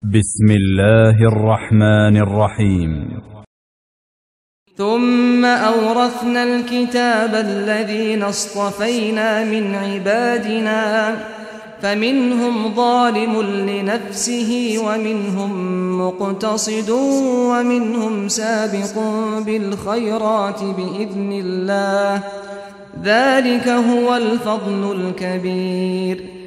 بسم الله الرحمن الرحيم. ثم أورثنا الكتاب الذين اصطفينا من عبادنا فمنهم ظالم لنفسه ومنهم مقتصد ومنهم سابق بالخيرات بإذن الله ذلك هو الفضل الكبير.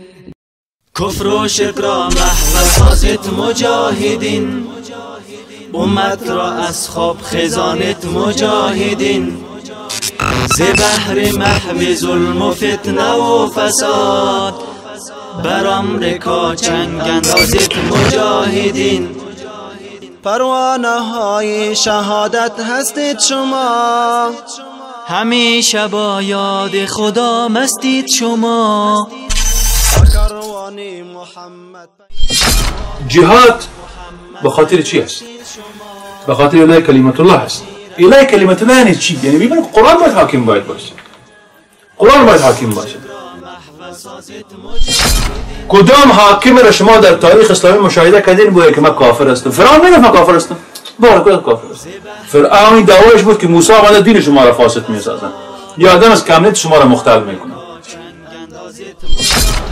کفر و شرک را محو سازت مجاهدین، امت را از خواب خزانت مجاهدین، ز بحر محو ظلم و فتنه و فساد بر آمریکا چنگ اندازت مجاهدین. پروانه های شهادت هستید شما، همیشه با یاد خدا مستید شما. جهاد به خاطر چی است؟ به خاطر الهی کلمت الله است. الهی کلمت الله یعنی چی؟ یعنی ببینید قرآن باید حاکم باید باشه. قرآن باید حاکم باشه. کدام حاکم را شما در تاریخ اسلامی مشاهده کردین بوده که من کافر هستم؟ فرعون میگه من کافر هستم. باره کافر است. فرعون دعوایش بود که موسی آمده دین شما را فاسد میسازن. یا آدم از کاملیت شما را مختل میکنه.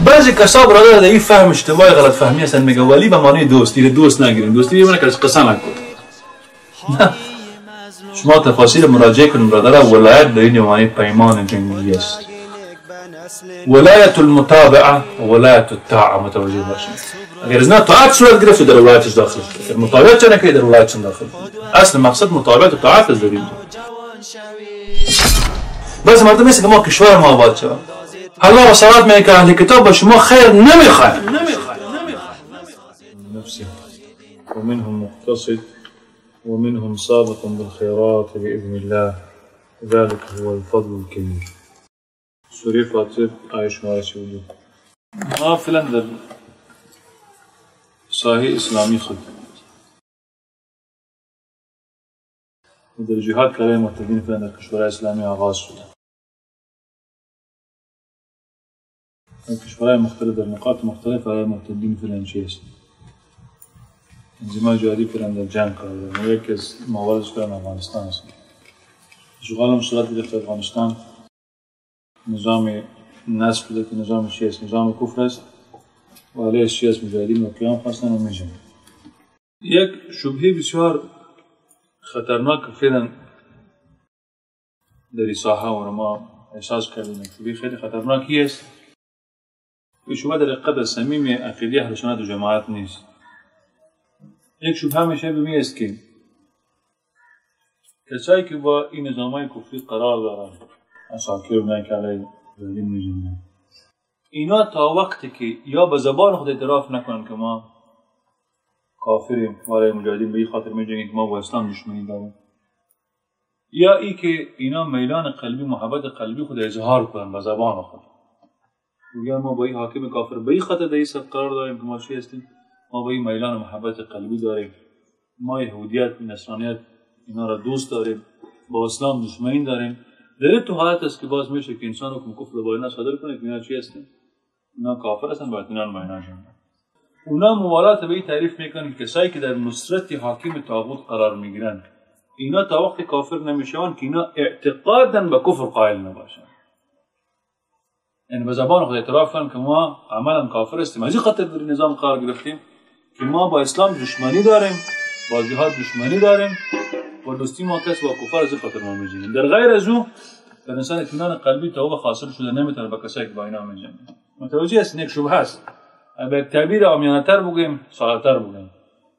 بعضی کسا برادر در این فهم اشتباهی غلط فهمی هستن، میگه ولی به معنی دوستی دوست نگیرین، دوستی بمونه که قسم نکن. نه، شما تفاسیر مراجعه کنید برادر. ولایت در این معنی پیمان جنگی است. ولایت المتابعه و ولایت الطاعه متوجه باشید. اگر از نه طاعت صورت گرفت در ولایتش داخل شد، متابعت چه نکنید در ولایتش داخل. اصل مقصد متابعت و طاعت است در این. بعضی مردم میگن که ما کشور ما آباد شود. الله وصلات میگه که اهل کتاب با شما خیر نمیخواهند. نفسی ومنهم مقتصد ومنهم سابق بالخيرات بإذن الله ذلك هو الفضل الكبير. سوره فاتحه آیه شماره 32. ما فعلا در ساحه اسلامی خود در جهاد برای مرتدین فعلا در کشور اسلامی آغاز شده. کشورهای مختلف در نقاط مختلف برای مرتدین فعلا چی است؟ تنظیم‌های جهادی فعلا در جنگ قرار دارند. یکی از مواردش فعلا افغانستان است. اشغال هم صورت گرفته افغانستان نظام نسب بوده که نظام شیعه است، نظام کفر است و علیه شیعه است. مجاهدین و قیام خواستن و می‌جنگند. یک شبهه بسیار خطرناک فعلا در این ساحه و ما احساس کردیم. شبهه خیلی خطرناکی است. شبهه در قدر صمیم عقیده اهل سنت و جماعت نیست. یک شبهه میشه به است که کسایی که با این نظام‌های کفری قرار دارن، اساکیر میگن که علیه مجاهدین میجنگن، اینا تا وقتی که یا به زبان خود اعتراف نکنن که ما کافریم برای مجاهدین به این خاطر میجنگیم که ما با اسلام دشمنی داریم، یا ای که اینا میلان قلبی محبت قلبی خود اظهار کنن به زبان خود، میگن ما با این حاکم کافر به این خاطر در این سطح قرار داریم که ما چی هستیم، ما با این میلان محبت قلبی داریم، ما یهودیت نصرانیت اینا را دوست داریم، با اسلام دشمنی داریم. در تو حالت است که باز میشه که انسان حکم کفر با اینا صادر کنه که اینا چی هستن؟ اینا کافر هستن، باید اینا معنا جان. اونا موالات به این تعریف میکنن که کسایی که در نصرت حاکم طاغوت قرار میگیرن اینا تا وقت کافر نمیشون که اینا اعتقادا به کفر قائل نباشن. یعنی به زبان خود اعتراف کنن که ما عملا کافر هستیم، از این خاطر در نظام قرار گرفتیم که ما با اسلام دشمنی داریم، با جهاد دشمنی داریم و دوستی ما کس با کفر از این خاطر ما میجنگیم. در غیر از او در انسان اطمینان قلبی توبه حاصل شده نمیتونه با کسایی که با اینا میجنگه. متوجه است؟ یک شبهه است. اگر تعبیر عامیانه‌تر بگیم، ساده‌تر بگیم،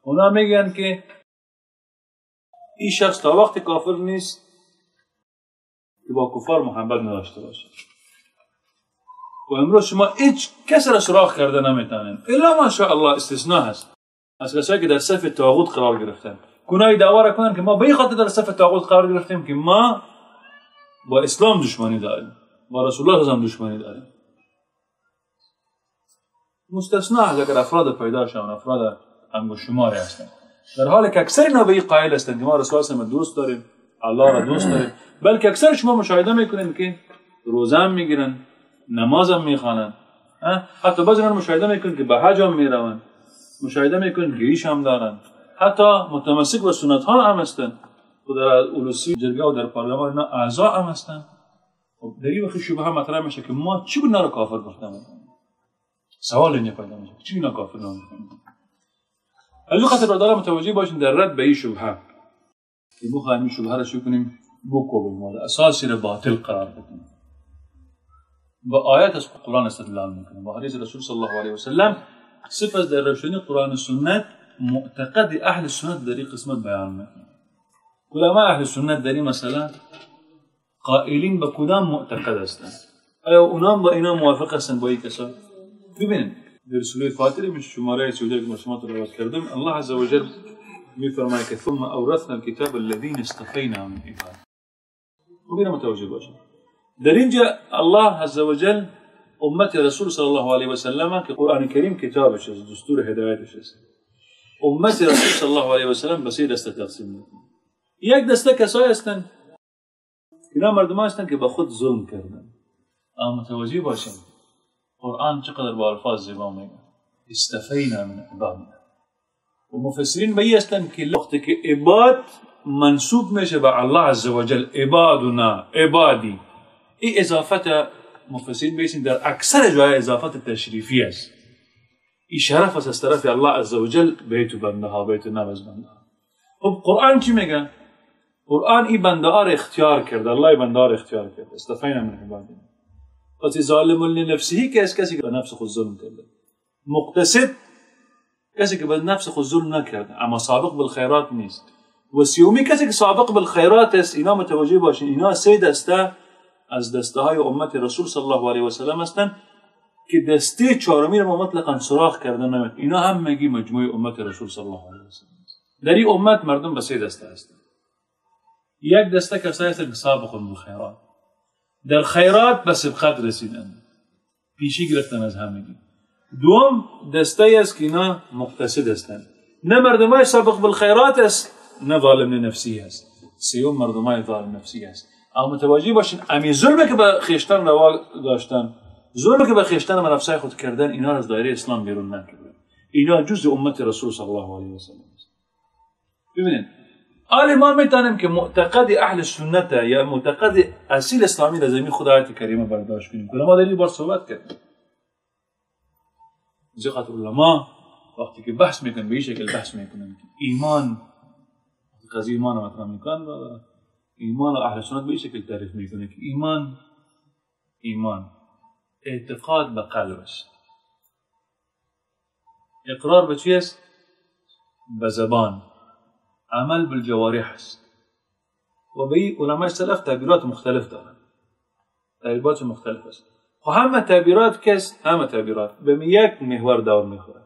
اونا میگن که این شخص تا وقت کافر نیست که با کفار محبت نداشته باشه. و امروز شما هیچ کس را سراغ کرده نمیتونین الا ماشاءالله استثناء هست از کسایی که در صف طاغوت قرار گرفتن. کنای دعوا را کنن که ما به این خاطر در صف طاغوت قرار گرفتیم که ما با اسلام دشمنی داریم، با رسول الله هم دشمنی داریم. مستثنا اگر افراد پیدا شون، افراد انگشت شماری هستند، در حالی که اکثر اینا به این قائل هستند که ما رسول الله دوست داریم، الله را دوست داریم، بلکه اکثر شما مشاهده میکنین که روزه هم میگیرن، نماز هم میخوانن، حتی بعضی اینا مشاهده میکنین که به حج هم میرون مشاهده میکنید گریش هم دارن، حتی متمسک به سنت ها هم هستن و در اولوسی جرگه و در پارلمان اینا اعضا هم هستن. خب در این وقت شبهه مطرح میشه که ما چی گونه رو کافر گفتم؟ سوال اینجا پیدا میشه چی گونه کافر نمی‌کنیم؟ از خاطر برادران متوجه باشین در رد به این شبهه که بخوایم این شبهه رو شروع کنیم بکوبیم و اساسی رو باطل قرار بدیم. با آیات از قرآن استدلال میکنیم، با حدیث رسول صلی الله علیه و سلم صفت در روشنی قرآن و سنت معتقد اهل سنت در این قسمت بیان میکنیم. علماء اهل سنت در این مسئله قائلین به کدام معتقد هستند؟ آیا اونام با اینا موافق هستند با این کسا؟ ببینید در سوره فاطر میشه شماره 32 که شما تلاوت کردیم، الله عز و جل میفرماید که ثم اورثنا الكتاب الذين اصطفينا من عبادنا. ببینید متوجه باشید در اینجا الله عز و جل امت رسول صلی الله علیه و سلم که قرآن کریم کتابش است، دستور هدایتش است، امت رسول صلی الله علیه و سلم به سه دسته تقسیم میکنه. یک دسته کسایی هستند اینا مردمان هستند که به خود ظلم کردن. اما متوجه باشین قرآن چقدر با الفاظ زیبا میگه استفینا من عبادنا. و مفسرین به این هستند که وقتی که عباد منصوب میشه به الله عز و جل، عبادنا عبادی، این اضافت مفسرین بیشتر در اکثر جای اضافت تشریفی است. این شرف است از طرف الله عز و جل بیت بنده ها، بیت نبز بنده ها. خب قرآن چی میگه؟ قرآن این بنده ها را اختیار کرد، الله بنده ها را اختیار کرد، استفینا من عبادنا. پس ظالم لنفسه کسی که به نفس خود ظلم کرده، مقتصد کسی که به نفس خود ظلم نکرده اما سابق بالخیرات نیست، و سیومی کسی که سابق بالخیرات است. اینا متوجه باشین اینا سه دسته از دسته های امت رسول صلی الله علیه و سلم هستند که دسته چهارمی رو مطلقاً سراغ کردن نمیاد. اینا هم میگی مجموعه امت رسول صلی الله علیه و سلم. در این امت مردم به سه دسته هستند. یک دسته کسایی هستند که سابق بالخیرات، در خیرات به سبقت رسیدن، پیشی گرفتن از همگی. دوم دسته است که اینا مقتصد هستند، نه مردمای سابق بالخیرات است نه ظالم نفسی است. سوم مردمای ظالم نفسی است. اما متوجه باشین امی ظلمی که به خویشتن روا داشتن، ظلمی که به خویشتن و نفسای خود کردن، اینا از دایره اسلام بیرون نکردن. اینا جزء امت رسول صلی الله علیه و سلم است. ببینید حالا ما میتونیم که معتقد اهل سنت یا معتقد اصیل اسلامی در زمین خود آیت کریمه برداشت کنیم. ما در این بار صحبت کردیم. زیقات علما وقتی که بحث میکنن به این شکل بحث میکنن که ایمان قضیه ایمان رو مطرح میکنن و ایمان و اهل سنت به این شکل تعریف میکنه که ایمان اعتقاد به قلب است، اقرار به چی است؟ به زبان، عمل بالجوارح است. و به این علماء سلف تعبیرات مختلف دارن، تعبیرات مختلف است. و همه تعبیرات کس همه تعبیرات به یک محور دور میخوره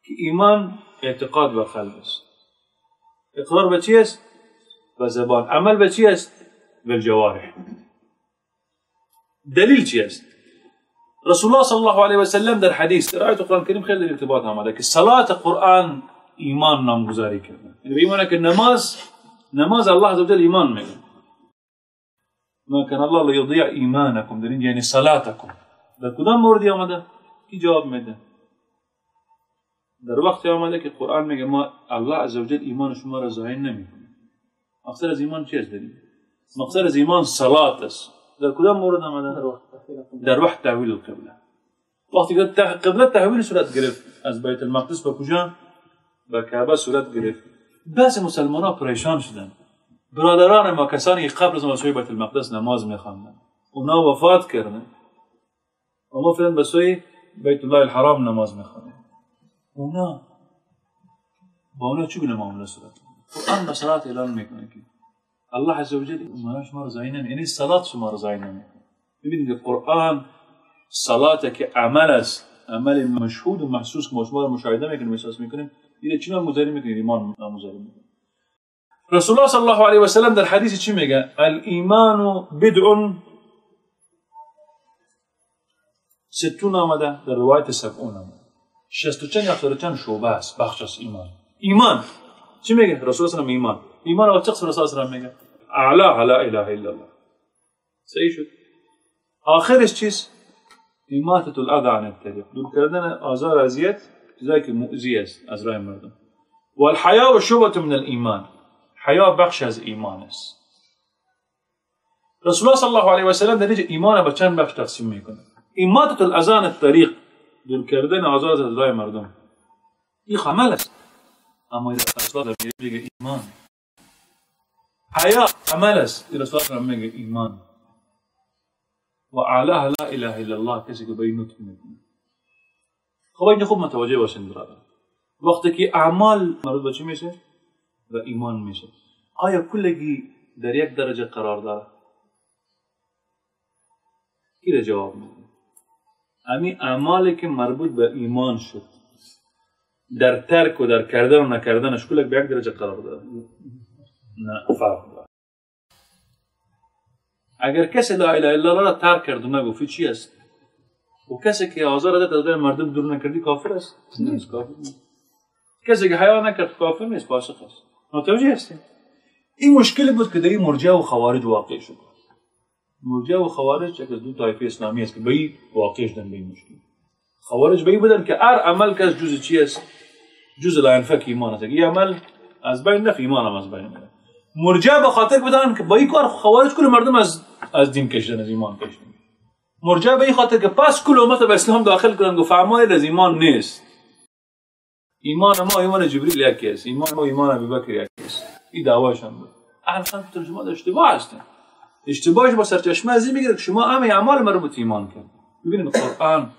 که ایمان اعتقاد به قلب است، اقرار به چی است؟ به زبان، عمل به چی است؟ بالجوارح. دلیل چی است؟ رسول الله صلی الله علیه و سلم در حدیث در آیت قرآن کریم خیلی ارتباط آمده که صلات قرآن ایمان نامگذاری کرده. یعنی به ایمانه که نماز الله عز و جل ایمان میگه. ما کان الله لیضیع ایمانکم، در این یعنی صلاتکم. در کدام موردی آمده؟ کی جواب میده؟ در وقتی آمده که قرآن میگه ما الله عز و جل ایمان شما را ضایع نمیکنه. مقصد از ایمان چی است؟ مقصد از ایمان صلات است. در کدام مورد آمده؟ در وقت تحویل القبله. وقتی که قبله تحویل صورت گرفت از بیت المقدس به کجا؟ به کعبه صورت گرفت. بعضی مسلمان‌ها پریشان شدند. برادران ما کسانی که قبل از مسوی بیت المقدس نماز می‌خواندند، اونا وفات کردند. و ما فعلا به سوی بیت الله الحرام نماز می‌خوانیم. اونا با اونا چگونه معامله صورت؟ قرآن به صلات اعلان میکنه که الله عز و جل ایمان شما را ضایع نمیکنه، یعنی صلات شما را ضایع نمیکنه. ببینید قرآن صلات که عمل است، عمل مشهود و محسوس که ما شما را مشاهده میکنیم، احساس میکنیم، اینه چی نامگذاری میکنه؟ ایمان نامگذاری میکنه. رسول الله صلی الله علیه و سلم در حدیث چی میگه؟ الایمان بدع 60 آمده، در روایت 70 آمده. 60 چند یا 70 چند شعبه است، بخش از ایمان. چی میگه رسول الله؟ ایمان و چقدر رسول الله میگه اعلا لا اله الا الله. صحیح شد. آخرش چیست؟ اماطة الاذى عن الطریق، دور کردن آزار اذیت چیزایی که مؤذی است از راه مردم. و الحیا شعبة من الایمان، حیا بخش از ایمان است. رسول الله صلی الله علیه و سلم در اینجا ایمان به چند بخش تقسیم میکنه. اماطة الاذى عن الطریق، دور کردن آزار از راه مردم، این عمل است، اما رسول الله میگه ایمان. حیا عمل است، رسول الله میگه ایمان. و اعلاها لا اله الا الله، کسی که به این نطق میکنه. خب اینجا خوب متوجه باشین برادر، وقتی که اعمال مربوط به چی میشه؟ به ایمان میشه. آیا کلگی در یک درجه قرار داره؟ کی را جواب میده؟ همین اعمالی که مربوط به ایمان شد در ترک و در کردن و نکردنش کلک به یک درجه قرار داره؟ نه، فرق داره. اگر کسی لا اله الا الله را ترک کرد و نگفت چی است؟ و کسی که آزار داد از مردم دور نکردی کافر است؟ نیست، کافر نیست. کسی که حیا نکرد کافر نیست، فاسق است. متوجه هستیم؟ این مشکلی بود که در این مرجئه و خوارج واقع شد. مرجئه و خوارج یک از دو طایفه اسلامی است که به این واقع شدن به این مشکل. خوارج به این بودن که هر عمل که از جز چی است؟ جز لا ينفك ایمان است. این عمل از بین نفی، ایمان هم از بین میره. مرجئه به خاطر بودن که با این کار خوارج کل مردم از دین کشیدن، از ایمان کشیدن. مرجئه به این خاطر که پس کل امت به اسلام داخل کردن گفت اعمال از ایمان نیست. ایمان ما ایمان جبریل یکی است، ایمان ما ایمان ابوبکر یکی است. این دعواشون بود. اهل سنت ترجمه در اشتباه هستن. اشتباهش با سرچشمه از این میگیره که شما همه اعمال مربوط ایمان کن. ببینید قرآن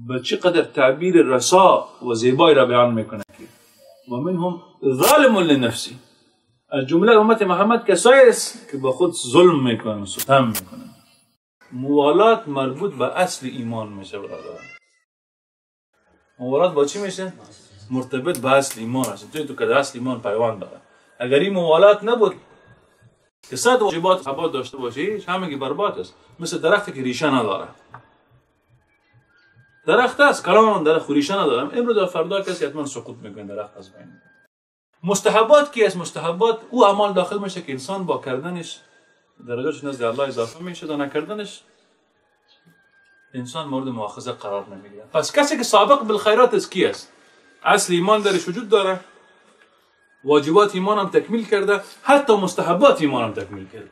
به چقدر تعبیر رسا و زیبایی را بیان میکنه که و منهم ظالم لنفسی، از جمله امت محمد کسایی است که با خود ظلم میکنن، ستم میکنن. موالات مربوط به اصل ایمان میشه برادر. موالات با چی میشه؟ مرتبط به اصل ایمان است. تو که اصل ایمان پیوند داره. اگر این موالات نبود که صد واجبات ثبات داشته باشی، همگی برباد است. مثل درختی که ریشه نداره. درخت است، کلام درخت ریشه نداره. امروز و فردا کسی حتما سقوط میکنه، درخت از بین. مستحبات کی است؟ مستحبات او اعمال داخل میشه که انسان با کردنش درجاتش نزد الله اضافه میشه و نکردنش انسان مورد مؤاخذه قرار نمیگیره. پس کسی که سابق بالخیرات است کی است؟ اصل ایمان درش وجود داره، واجبات ایمان هم تکمیل کرده، حتی مستحبات ایمان هم تکمیل کرده،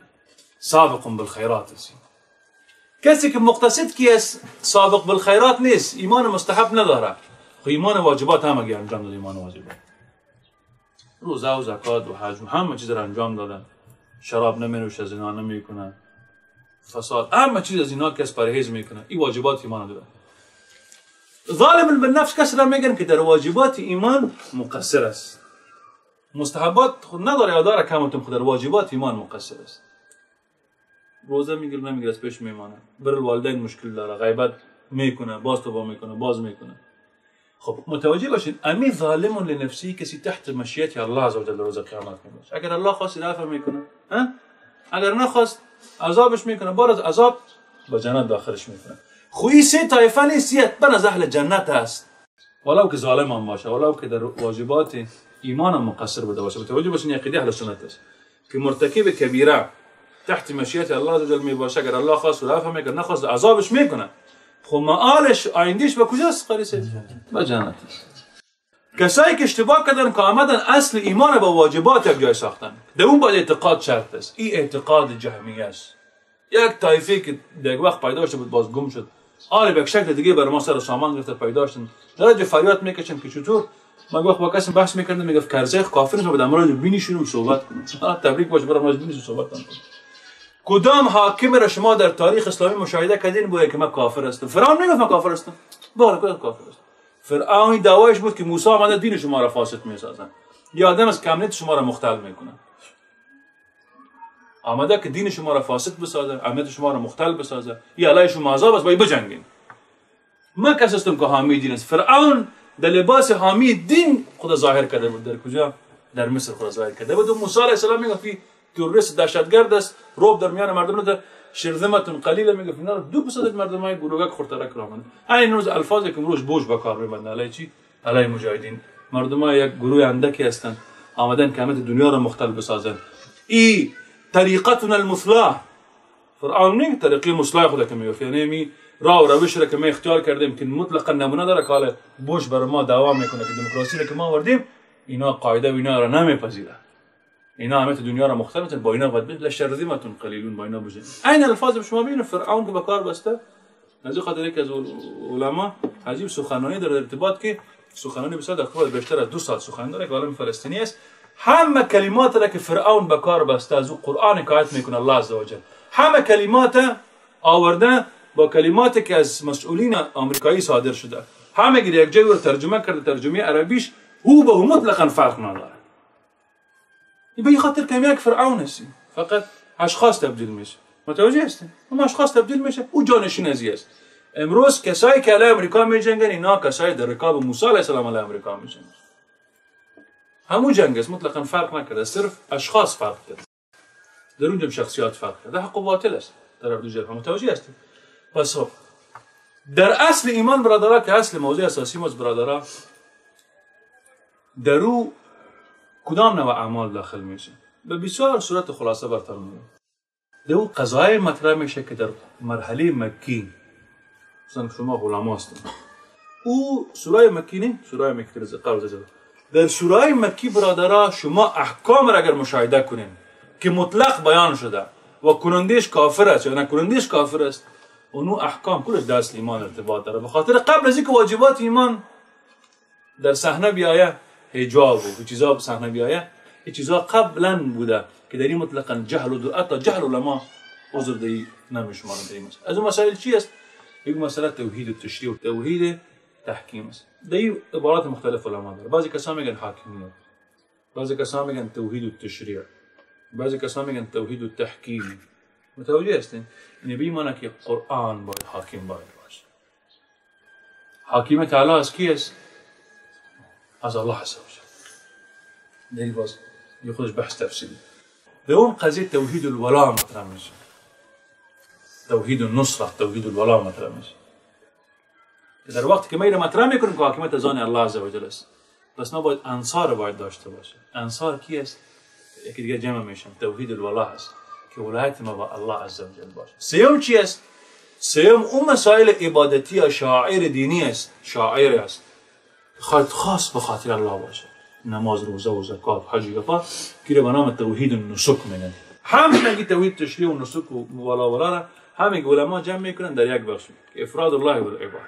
سابق بالخیرات است. کسی که مقتصد کی است؟ سابق بالخیرات نیست، ایمان مستحب نداره، خو ایمان واجبات هم اگه انجام داده، ایمان واجبات، روزه و زکات و حج همه چیز را انجام دادن، شراب نمی‌نوشه، زنا نمیکنه، فساد، همه چیز از اینا کس پرهیز میکنه، این واجبات ایمان داره. ظالم بالنفس کسی را میگن که در واجبات ایمان مقصر است، مستحبات خود نداره یا داره کمتون، خود در واجبات ایمان مقصر است. روزه میگیره نمیگیره از پیش میمانه، بر والدین مشکل داره، غیبت میکنه، باز توبه میکنه، باز میکنه. خب متوجه باشین، امی ظالم لنفسی کسی تحت مشیت الله عزوجل روز قیامت میشه. اگر الله خواست عفو میکنه، اگر نخواست عذابش میکنه، بار از عذاب با جنت داخلش میکنه. خویی سه طایفه نیست، حتما از اهل جنت است، ولو که ظالم هم باشه، ولو که در واجبات ایمان هم مقصر بوده باشه. متوجه باشین عقیده اهل سنت است که مرتکب کبیره تحت مشیت الله عزوجل میباشه، اگر الله خواست عفو میکنه، نخواست عذابش میکنه. خب معالش آیندهش به کجاست قریسه؟ به جنت. کسایی که اشتباه کردن که آمدن اصل ایمان با واجبات یک جای ساختن، در اون باید اعتقاد شرط است. این اعتقاد جهمیه است. یک طایفه که در یک وقت پیدا شده بود باز گم شد، آره به شکل دیگه بر ما سر سامان گرفته پیدا شدن، درجه فریاد میکشن که چطور. ما وقت با کسی بحث میکردم میگفت کرزیخ کافر نیست، بعد امروز بینیشون صحبت کنیم. تبریک باشه برای ما بینیش صحبت کنیم. کدام حاکم را شما در تاریخ اسلامی مشاهده کردین بوده که من کافر هستم؟ فرعون میگفت من کافر هستم. بالا کدام کافر است؟ فرعون دعوایش بود که موسی آمده دین شما را فاسد میسازن، یا آدم از کمنیت شما را مختل میکنه. آمده که دین شما را فاسد بسازه، امنیت شما را مختل بسازه، یا علیه شما عذاب است، باید بجنگین. من کس هستم که حامی دین است. فرعون در لباس حامی دین خدا ظاهر کرده بود. در کجا؟ در مصر خدا ظاهر کرده بود. و موسی علیه السلام میگفت تروریست دهشتگرد است، روب در میان مردم رو شرذمتون قلیله میگفت اینا رو دو بسازید مردمای گروگک خورترک را من. این روز الفاظی که امروز بوش به کار میبرن علیه چی؟ علیه مجاهدین. مردمای یک گروه اندکی هستند آمدن که همه دنیا را مختل بسازن. ای طریقتنا المثلا فرعون نه طریقی مصلح خود که میگفت، یعنی می راه و روش را که ما اختیار کردیم که مطلقا نمونه داره که حالا بوش بر ما دعوا میکنه که دموکراسی را که ما آوردیم اینا قاعده و اینا را نمیپذیره، اینا همه دنیا را مختلفن، با اینا باید بید لشردیمتون قلیلون، با اینا بجید. این الفاظ به شما ببینید فرعون که به کار بسته. از این خاطر که از علما عجیب سخنرانی در ارتباط که سخنرانی بسیار در خود بیشتر از 2 ساعت سخن داره که عالم فلسطینی است، همه کلمات را که فرعون به کار بسته از قرآن حکایت میکنه الله عزوجل، همه کلمات آورده با کلماتی که از مسئولین آمریکایی صادر شده، همه گیر یک جای رو ترجمه کرده، ترجمه عربیش هو به مطلقاً فرق نداره. این به این خاطر که یک فرعون هستیم، فقط اشخاص تبدیل میشه. متوجه هستین؟ اون اشخاص تبدیل میشه، او جانشین ازی است. امروز کسایی که علی امریکا میجنگن اینا کسایی در رکاب موسی علیه السلام علی امریکا میجنگن. همون جنگ است، مطلقاً فرق نکرده، صرف اشخاص فرق کرده. در اونجا شخصیات فرق کرده، حق و باطل است. در دو جبهه متوجه هستین؟ پس خب در اصل ایمان برادرها که اصل موضوع اساسی ما برادرها در او کدام نوع اعمال داخل میشه؟ به بسیار صورت خلاصه برتر میگم. در او قضایای مطرح میشه که در مرحله مکی مثلا شما علما هستید، او سوره مکی نه، سوره مکی در سوره مکی برادرها شما احکام را اگر مشاهده کنین که مطلق بیان شده و کنندش کافر است یا نه کنندش کافر است، اونو احکام کلش در اصل ایمان ارتباط داره. به خاطر قبل از اینکه واجبات ایمان در صحنه بیایه، حجاب و چیزا به صحنه بیایه، این چیزا قبلا بوده که در این مطلقاً جهل و دعات جهل علما عذر دی نمیشمارن. در این مسئله از اون مسائل چی است؟ یک مسئله توحید و تشریع و توحید تحکیم است. در این عبارات مختلف علما داره. بعضی کسان میگن حاکمیت، بعضی کسان میگن توحید و تشریع، بعضی کسان میگن توحید و تحکیم. متوجه هستین؟ این به این معنی که قرآن باید حاکم باید باشه. حاکمیت تعالی از کی است؟ از الله عز وجل. در این باز یه خودش بحث تفصیلی. به اون قضیه توحید الولا مطرح میشه، توحید النصره، توحید الولا مطرح میشه که در وقتی که ما اینو مطرح میکنیم که حاکمیت از آن الله عز وجل است، پس ما باید انصار باید داشته باشه. انصار کی است؟ یکی دیگه جمع میشن، توحید الولا است که ولایت ما با الله عز وجل باشه. سیوم چی است؟ سیوم اون مسائل عبادتی یا شاعر دینی است، شاعر است خاص به خاطر الله باشه، نماز، روزه و زکات، حج و عمره که به نام توحید النسک میگن. هم میگی توحید تشریع و نسک و ولا را همه علما جمع میکنن در یک بخش که افراد الله بالعباد،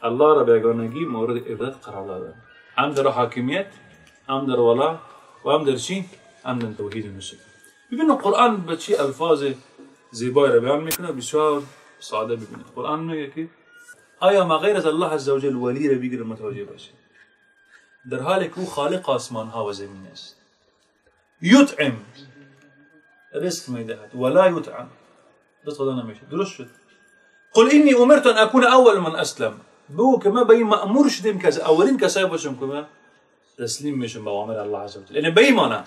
الله را به یگانگی مورد عبادت قرار دادن، هم در حاکمیت، هم در ولا و هم در چی؟ هم در توحید النسک. ببینید قرآن به چی الفاظ زیبایی را بیان میکنه، بسیار ساده. ببینید قرآن میگه که آیا ما غیر از الله عز وجل ولی را بگیریم متوجه باشه، در حالی که او خالق آسمان ها و زمین است. یطعم رزق میدهد ولا یطعم، رزق داده نمیشه. درست شد. قل اینی امرت ان اکون اول من اسلم، بگو که ما به این مأمور شدیم که از اولین کسایی باشم که من تسلیم میشم به اوامر الله عز وجل. یعنی به این معنی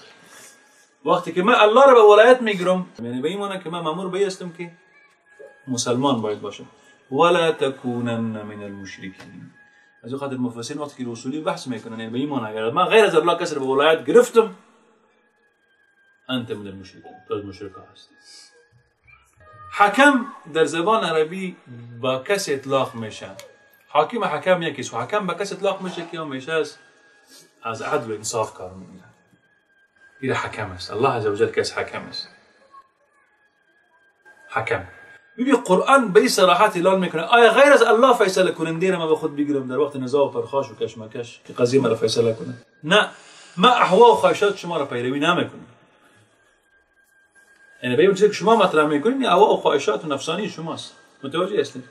وقتی که من الله را به ولایت میگیرم، یعنی به این معنی که من مأمور به هستم که مسلمان باید باشم. ولا تکونن من المشرکین. از این خاطر مفسرین وقتی که اصولی بحث میکنن، یعنی به این معنی اگر من غیر از الله کسی را به ولایت گرفتم، انت من المشرکین، تو از مشرکا هستی. حکم در زبان عربی با کسی اطلاق میشه. حاکم حکم یکیست و حکم با کسی اطلاق میشه که همیشه از عدل و انصاف کار میکنه. این حکم است. الله عز وجل کس حکم است. حکم. ببین قرآن به این صراحت اعلان میکنه آیا غیر از الله فیصله کننده را ما به خود بگیرم در وقت نزاع و پرخاش و کشمکش که قضیه مرا فیصله کنه؟ نه، ما احوا و خواهشات شما را پیروی نمیکنم. یعنی به این چیزی که شما مطرح میکنید احوا و خواهشات و نفسانی شماست. متوجه هستید؟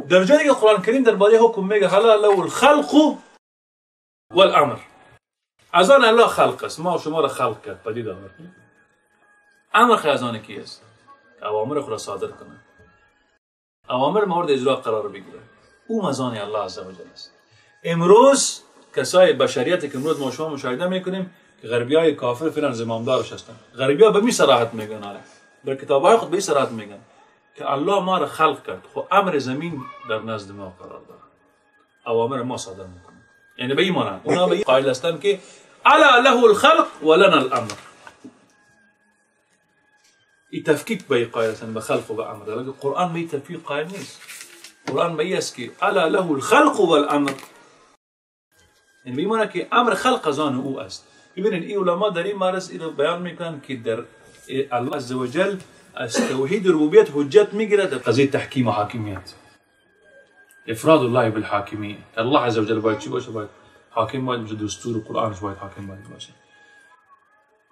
در جایی که قرآن کریم درباره حکم میگه حلال له الخلق والامر، از آن الله خلق است، ما و شما را خلق کرد، پدید آورد. امر خیزان کی است؟ اوامر خود را صادر کنه، اوامر مورد اجرا قرار بگیره. او مزان الله عز وجل است. امروز کسای بشریت که امروز ما شما مشاهده میکنیم که غربیای کافر فعلا زمامدارش هستن، غربیا به می صراحت میگن، در کتابهای خود به این صراحت میگن که الله ما را خلق کرد، خب امر زمین در نزد ما قرار داره، اوامر ما صادر میکنه. یعنی به این معنی اونا به این قائل هستن که الا له الخلق ولنا الامر. این تفکیک به قائل هستند به خلق و به امر، ولی قرآن به این تفکیک قائل نیست. قرآن به این است که الا له الخلق والامر، یعنی میمونه که امر خلق از آن او است. ببینید این علما در این مورد اینو بیان میکنن که در الله عزوجل از توحید ربوبیت حجت میگیره در قضیه تحکیم و حاکمیت، افراد الله بالحاکمیت. الله عزوجل باید چی باشه؟ باید حاکم باید باشه، دستور و قرآنش باید حاکم باید باشه.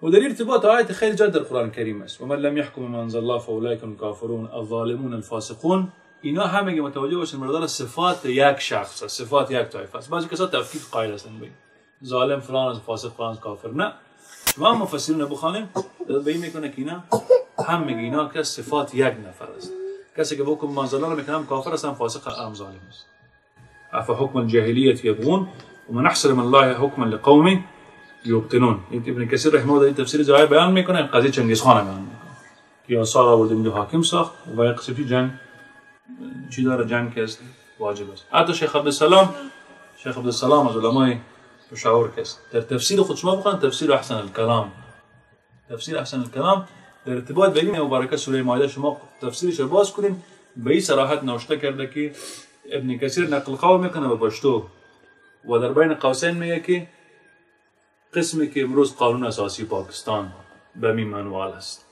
و در ارتباط آیات خیلی جا در قرآن کریم است، و من لم یحکم بما انزل الله فاولئک هم الکافرون الظالمون الفاسقون. اینا همه متوجه باشن مردار صفات یک شخص است، صفات یک طایفه است. بعضی کسا تفکیک قائل هستند به ظالم فلان از فاسق فلان از کافر. نه، شما مفسرین بخوانیم به این میکنه که اینا هم میگه اینا که صفات یک نفر است. کسی که بکن منزله رو میکنه هم کافر است هم فاسق هم ظالم است. اف حکم الجاهلیت یبغون و من احسن من الله حکما لقوم یوقنون. ابن کثیر رحمه الله در تفسیر جای بیان میکنه قضیه چنگیز خان بیان میکنه که آثار آورد میگه حاکم ساخت و یک قسمتی جنگ چی داره، جنگ که است واجب است. حتی شیخ عبدالسلام از علمای پشاور که است در تفسیر خود شما بخوان تفسیر احسن الکلام، تفسیر احسن الکلام در ارتباط به این مبارکه سوره مائده شما تفسیرش رو باز کنین به این صراحت نوشته کرده که ابن کثیر نقل قول میکنه به پشتو و در بین قوسین میگه که قسمی که امروز قانون اساسی پاکستان به می منوال است.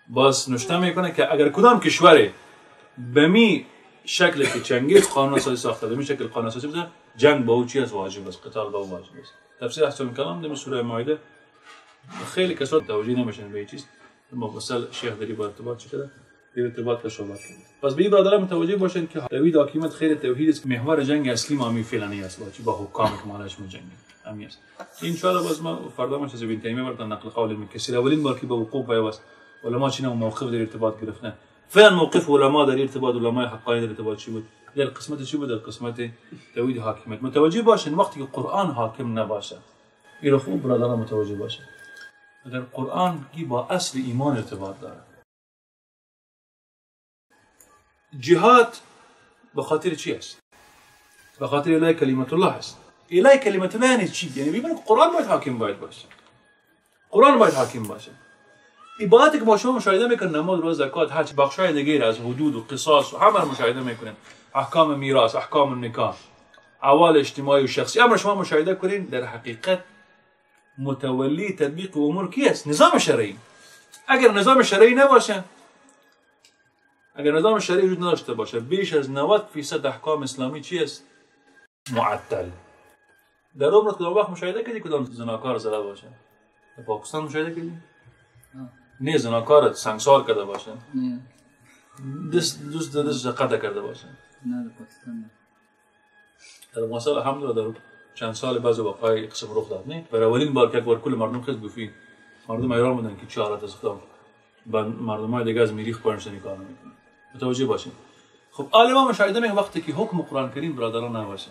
باز نوشته میکنه که اگر کدام کشور به می شکل که چنگیز قانون اساسی ساخته به می شکل قانون اساسی بزنه، جنگ با او چی است؟ واجب است، قتال با او واجب است. تفسیر احسن الکلام در سوره مائده خیلی کسا توجیه نمیشن به این چیز. مثلا شیخ دری با ارتباط چی کرده؟ در ارتباط شعبت کرده. پس به این برادران متوجه باشین که توحید حاکمیت خیر توحید است. محور جنگ اصلی ما می فعلانی است با حکام که مالش می‌جنگیم. همین است. ان شاء الله باز ما فردا ما چیز ابن تیمیه براتون نقل قول ابن کثیر اولین بار که به وقوع پیوست علما چی نوع موقف در ارتباط گرفتن. فعلا موقف علما در ارتباط علمای حقانی در ارتباط چی بود؟ در قسمت چی بود؟ در قسمت توحید حاکمیت. متوجه باشین وقتی که قرآن حاکم نباشه این خوب برادران متوجه باشین. در قرآن کی با اصل ایمان ارتباط داره. جهاد به خاطر چی است؟ به خاطر اعلای کلمت الله است. اعلای کلمت الله یعنی چی؟ یعنی ببینید قرآن باید حاکم باشه. قرآن باید حاکم باشه. عبادتی که ما شما مشاهده میکنید، نماز، روزه، زکات، حج، بخشای دیگر از حدود و قصاص و همه رو مشاهده میکنید. احکام میراث، احکام النکاح، احوال اجتماعی و شخصی، امر شما مشاهده کنید در حقیقت متولی تطبیق امور کی است؟ نظام شرعی. اگر نظام شرعی نباشه، اگر نظام شرعی وجود نداشته باشه، بیش از 90% احکام اسلامی چی است؟ معطل. در عمرت کدام وقت مشاهده کردی کدام زناکار زده باشه؟ در پاکستان مشاهده کردی؟ نه زناکار سنگسار کرده باشه؟ نه. دست قطع کرده باشه؟ نه در پاکستان نه. در افغانستان الحمدلله در چند سال بعض واقعی قسم رخ داد. نه برای اولین بار که یک بار کل مردم خیلی گفتی مردم ایران بودن که چه حالت از خدا با مردمای دیگه از میریخ پارنشتنی کار میکنن. متوجه باشین. خب عالما مشاهده میکنن وقتی که حکم قرآن کریم برادران نباشه،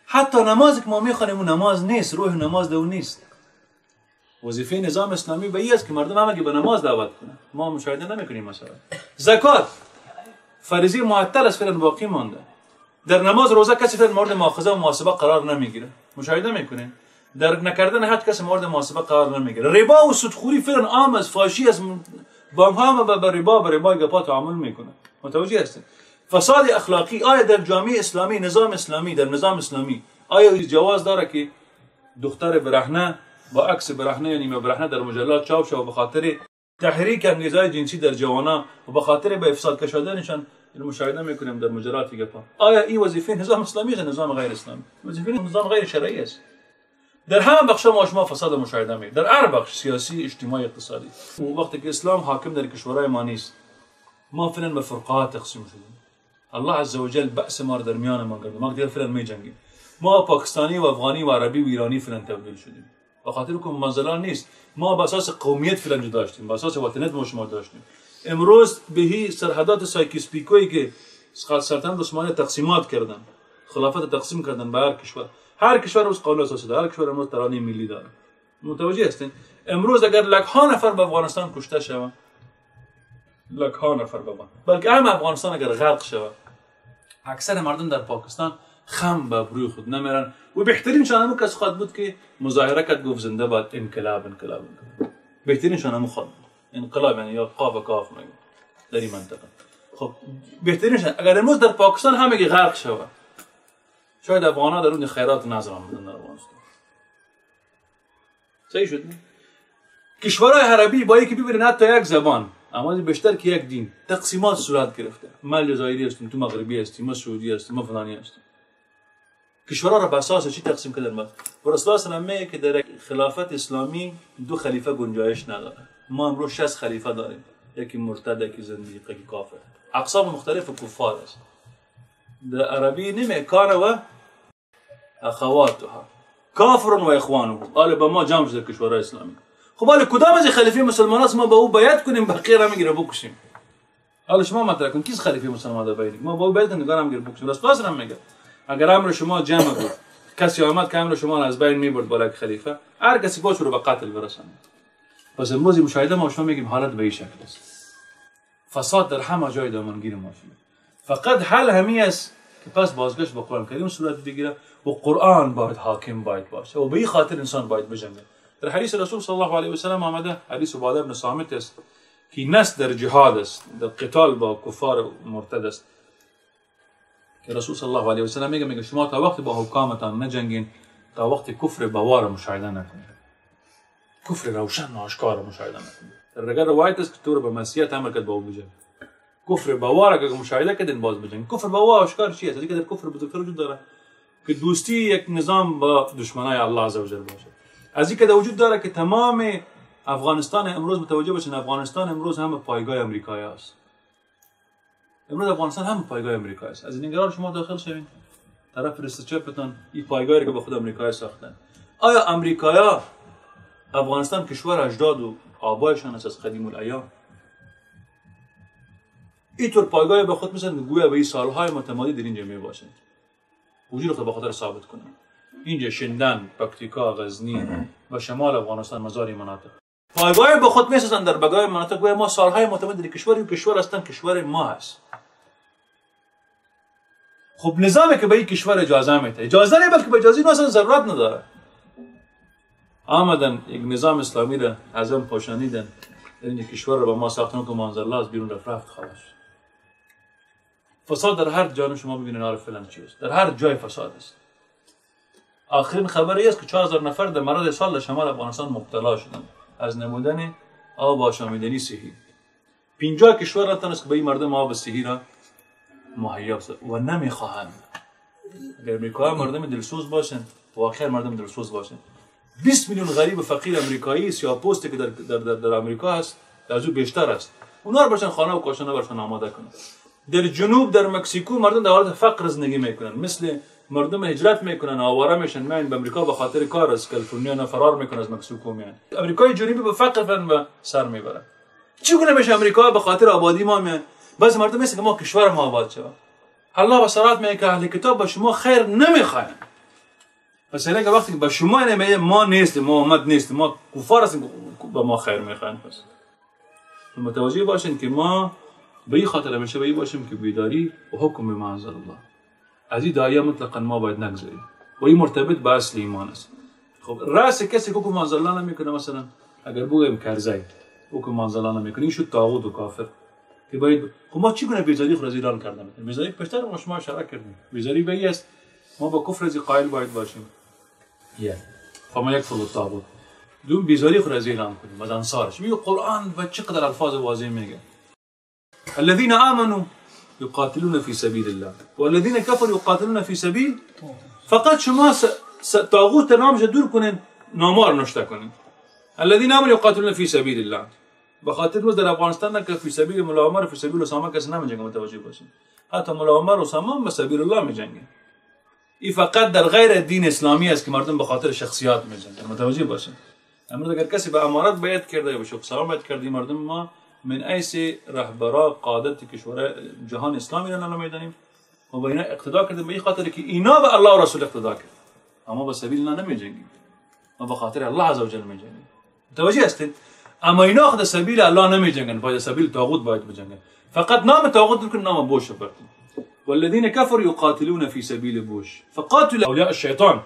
حتی نمازی که ما میخوانیم اون نماز نیست، روح نماز دو نیست. وظیفه نظام اسلامی به این است که مردم همه به نماز دعوت کنن. ما مشاهده نمیکنیم. مثلا زکات فریضه معطل است، فعلا باقی مانده. در نماز روزه کسی فعلا مورد مؤاخذه و محاسبه قرار نمیگیره. مشاهده میکنین در نکردن حج کسی مورد محاسبه قرار نمیگیره. ربا و سودخوری فعلا عام است، فاشی است، بانک ها به ربا گپا تعامل میکنه. متوجه هستین؟ فساد اخلاقی آیا در جامعه اسلامی، نظام اسلامی، در نظام اسلامی آیا جواز داره که دختر برهنه با عکس برهنه یا نیمه برهنه در مجلات چاپ شود به خاطر تحریک انگیزهای جنسی در جوانان و به خاطر به افساد کشیدنشان مشاهده میکنیم در مجلات گپا؟ آیا این وظیفه نظام اسلامی یا نظام غیر اسلامی؟ وظیفه نظام غیر شرعی است. در همه بخش ما شما فساد مشاهده می‌کنید، در هر بخش سیاسی، اجتماعی، اقتصادی. وقتی که اسلام حاکم در کشورهای ما نیست، ما فعلا به فرقات تقسیم شدیم. الله عزوجل بأس ما در میان ما کرد. ما دیگه فعلا می‌جنگیم. ما پاکستانی و افغانی و عربی و ایرانی فعلا تبدیل شدیم. به خاطر که منزله نیست. ما به اساس قومیت فعلا جدا داشتیم، به اساس وطنیت ما شما داشتیم. امروز به سرحدات سایکیس پیکویی که سلطنت عثمانی تقسیمات کردن، خلافت تقسیم کردن به هر کشور. هر کشور روز قانون اساسی داره، هر کشور امروز ترانه ملی داره. متوجه هستین؟ امروز اگر لک‌ها نفر به افغانستان کشته شوند، لک‌ها نفر بلکه هم افغانستان اگر غرق شود، اکثر مردم در پاکستان خم به روی خود نمیرن و بهترین شانمو کس خواهد بود که مظاهره کرد گفت زنده باد انقلاب. بهترین شانمو خواهد بود. انقلاب یعنی یا قاف و کاف میگه در این منطقه. خب بهترینش اگر امروز در پاکستان همگی غرق شود، شاید افغان‌ها در اون خیرات نظر آمدن در افغانستان. صحیح شد؟ کشورهای عربی با یکی ببینن حتی یک زبان اما بیشتر که یک دین تقسیمات صورت گرفته. ما الجزایری هستیم، تو مغربی هستیم، ما سعودی هستیم، ما فلانی هستیم. کشورها را به اساس چی تقسیم کردن؟ رسول الله صلی الله علیه و آله میگه که در خلافت اسلامی 2 خلیفه گنجایش نداره. ما امروز 6 خلیفه داریم، یکی مرتد، یکی زندیق، یکی کافر. اقسام مختلف کفار است. در عربی نمیگه کان و اخواتها، کافر و اخوانه. حالا با ما جمع شده کشورهای اسلامی. خب حالا کدام از خلیفه مسلمان است ما با او بیعت کنیم بقیه را میگیره بکشیم؟ حالا شما مطرح کن کیس خلیفه مسلمان را بیعت؟ ما با او بیعت کنیم نگار میگیره بکشیم. رسول الله میگه اگر امر شما جمع بود کسی آمد که امر شما را از بین میبرد بالا خلیفه، هر کسی باش رو به قتل برساند. پس امروز مشاهده ما شما میگیم حالت به این شکل است. فساد در همه جای دامنگیر ما شده. فقط حل همین است که پس بازگشت به قرآن کریم صورت بگیره و قرآن باید حاکم باید باشه و به این خاطر انسان باید بجنگه. در حدیث رسول صلی الله علیه و سلم آمده، حدیث عباده بن صامت است که نص در جهاد است، در قتال با کفار مرتد است. که رسول صلی الله علیه و سلم میگه شما تا وقت با حکامتان نجنگین تا وقت کفر بوار مشاهده نکنید. کفر روشن و آشکار مشاهده نکنید. در دیگر روایت است که تو رو به معصیت امر کرد با او بجنگ. کفر بوار اگر مشاهده کردین باز بجنگ. کفر بوار آشکار چیه؟ است که در کفر بزرگتر وجود داره که دوستی یک نظام با دشمنای الله عز و جل باشه. از این که در وجود داره که تمام افغانستان امروز متوجه باشین، افغانستان امروز هم پایگاه امریکایی است. امروز افغانستان هم پایگاه امریکایی است. از این نگران شما داخل شوین طرف رسچپتون این پایگاهی که به خود امریکایی ساختن. آیا امریکایا افغانستان کشور اجداد و آبایشان است از قدیم الایام؟ اینطور پایگاه به خود می‌سازن گویا به این سالهای متمادی در اینجا میباشند. وجود خود به خاطر ثابت کنن. اینجا شندن، پکتیکا، غزنی و شمال افغانستان مزاری مناطق. پایگاه به خود می‌سازن در بقای مناطق گویا ما سالهای متمادی در کشوری و کشور هستن کشور ما هست. خب نظامی که به این کشور اجازه میده، اجازه نه بلکه به اجازه اینو اصلا ضرورت نداره. آمدن یک نظام اسلامی را اعظم پاشانیدن در این کشور را به ما ساختن که منزل الله از بیرون رفت خلاص. فساد در هر جای شما ببینید عارف فلان چی است. در هر جای فساد است. آخرین خبری است که 4000 نفر در مرض سال در شمال افغانستان مبتلا شدند از نمودن آب آشامیدنی صحی. 50 کشور را تونست که به این مردم آب صحی را مهیا بسازد و نمیخواهند. اگر امریکایی مردم دلسوز باشند و آخر مردم دلسوز باشند 20 میلیون غریب فقیر امریکایی سیاه پوستی که در امریکا هست از او بیشتر است. اونا رو برشن خانه و کاشانه برشن آماده کنند. در جنوب در مکزیکو مردم در حالت فقر زندگی میکنن، مثل مردم هجرت میکنن آواره میشن میان به امریکا به خاطر کار از کالیفرنیا فرار میکنن از مکزیکو میان. امریکای جنوبی به فقر فن و سر میبره. چگونه میشه امریکا به خاطر آبادی ما میان؟ بعضی مردم مثل که ما کشور ما آباد شود. الله بصرات میگه که اهل کتاب با شما خیر نمیخواین. پس اگه وقتی که با شما نمیگه ما نیستیم، ما امت نیستیم، ما کفار هستیم با ما خیر میخواین. پس متوجه باشین که ما به این خاطر همیشه به این باشیم که بیداری و حکم به منزل الله از این دایه مطلقا ما باید نگذاریم و این مرتبط به اصل ایمان است. خب راست کسی که حکم منزل الله نمیکنه، مثلا اگر بگویم کرزی حکم منزل الله نمیکنه این شد طاغوت و کافر که باید. خب ما چگونه بیزاری خود از ایران کردیم؟ بیزاری بیشتر ما شما اشاره کردیم. بیزاری به این است ما با کفر از قائل باید باشیم. فما یکفر الطاغوت. دوم بیزاری خود از ایران کنیم از انصارش. میگه قرآن و چقدر الفاظ واضح میگه الذين آمنوا يقاتلون في سبيل الله والذين كفروا يقاتلون في سبيل. فقط شما طاغوت نامش دور کنین، نامار نشته کنین. الذين آمنوا يقاتلون في سبيل الله به خاطر روز در افغانستان نه که فی سبیل مولا عمر فی سبیل اسامه کسی نمیجنگه. متوجه باشین حتی مولا عمر و اسامه به سبیل الله میجنگه. این فقط در غیر دین اسلامی است که مردم به خاطر شخصیات میجنگن. متوجه باشین امروز اگر کسی به امارات بیعت کرده یا به شخصا بیعت کرده مردم ما من ایس رهبرا قادت کشور جهان اسلامی را نمیدانیم و با اینا اقتدا کردیم به این خاطر که اینا به الله و رسول اقتدا کرد، اما به سبیل الله نمیجنگیم، ما به خاطر الله عز و جل میجنگیم. متوجه هستید؟ اما اینا خود سبیل الله نمیجنگن، باید سبیل طاغوت باید بجنگن. فقط نام طاغوت رو نام بوش بردن. والذین کفروا یقاتلون فی سبیل بوش فقاتلوا اولیاء الشیطان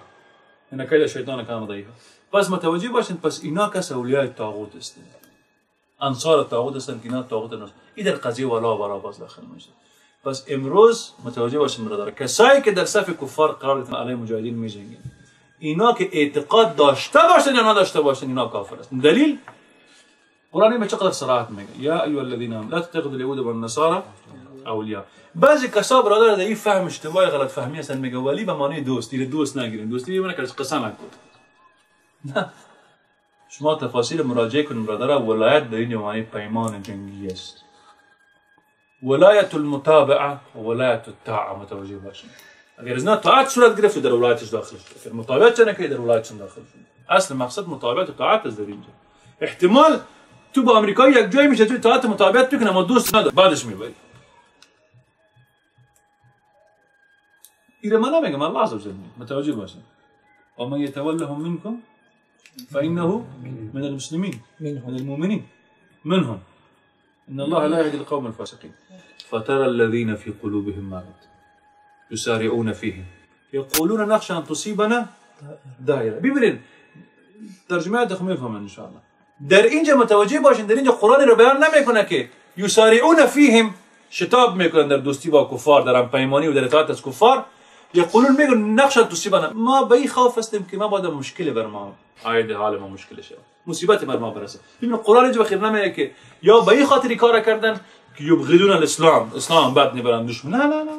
ان کید الشیطان کان ضعیفا. پس متوجه باشین پس اینا کس اولیاء طاغوت هستند. انصار طاغوت هستن که اینا طاغوت نست. این در قضیه ولا و برا باز داخل میشه. پس امروز متوجه باشیم برادر، کسایی که در صف کفار قرار گرفتن علیه مجاهدین میجنگن، اینا که اعتقاد داشته باشن یا نداشته باشن اینا کافر هستن. دلیل قرآن چقدر صراحت میگه یا ایها الذین آمنوا لا تتخذوا اليهود والنصارى اولیاء. بعضی کسا برادر در این فهم اشتباهی غلط فهمی هستن، میگه ولی به معنی دوست، دیگه دوست نگیرین، دوستی بمونه که قسم نکن. نه، شما تفاصیل مراجعه کنید برادر. ولایت در این معنی پیمان جنگی است. ولایت المتابعه و ولایت الطاعه متوجه باشید. اگر از نه طاعت صورت گرفت در ولایتش داخل شد، اگر متابعت چه نکرد در ولایتش داخل شد. اصل مقصد متابعت و طاعت است در اینجا. احتمال تو با امریکایی یک جایی میشه تو طاعت متابعت بکنه اما دوست نداره بعدش میبری. ایره من نمیگم، الله عزوجل متوجه باشید. و من یتولهم منکم فانه من المسلمین من المؤمنین منهم ان الله لا يهدي القوم الفاسقين فترى الذين في قلوبهم مرض يسارعون فيهم يقولون نخشى ان تصيبنا دائره. ببینید ترجمه دخم میفهمن ان شاء الله. در اینجا متوجه باشین، در اینجا قرآن رو بیان نمیکنه که یسارعون فیهم شتاب میکنن در دوستی با کفار، در پیمانی و در اطاعت از کفار. یقولون میگن نخشى تصيبنا، ما به این خوف هستیم که ما بعد مشکل بر ما عاید حال ما مشکل شه، مصیبت بر ما برسه. ببین قرآن اینجا بخیر نمیگه که یا به این خاطر کار کردن که یبغضون الاسلام، اسلام بد نبرن دشمن. نه نه نه،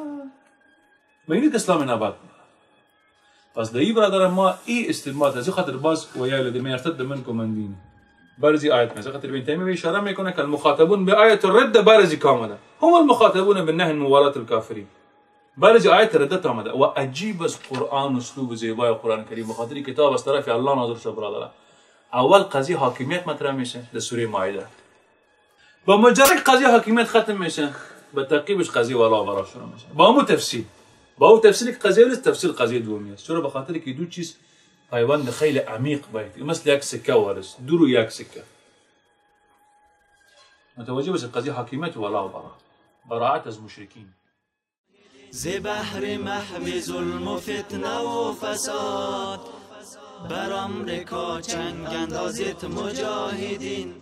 میگه که اسلام نبد. پس دایی برادر ما این استنباط از خاطر باز و یا الذین یرتد منکم من دین برزی آیت مثلا خاطر ابن تیمیه اشاره میکنه که المخاطبون به آیت الرد برزی کامله هم المخاطبون بالنهی موالات الکافرین. برزی آیت ردت آمده و عجیب از قرآن اسلوب زیبای قرآن کریم بخاطر کتاب از طرف الله نازل شده برادر. اول قضیه حاکمیت مطرح میشه در سوره مائده، با مجرد قضیه حاکمیت ختم میشه، به تعقیبش قضیه ولا برا شروع میشه با همون تفصیل. با اون تفصیل که قضیه است تفصیل قضیه دومی است. چرا؟ به خاطر که دو چیز پیوند خیلی عمیق باید، مثل یک سکه وارس دو رو یک سکه. متوجه باشید قضیه حاکمیت ولا برا، براءت از مشرکین. ز بحر محو ظلم و فتنه و فساد بر آمریکا چنگ اندازت مجاهدین.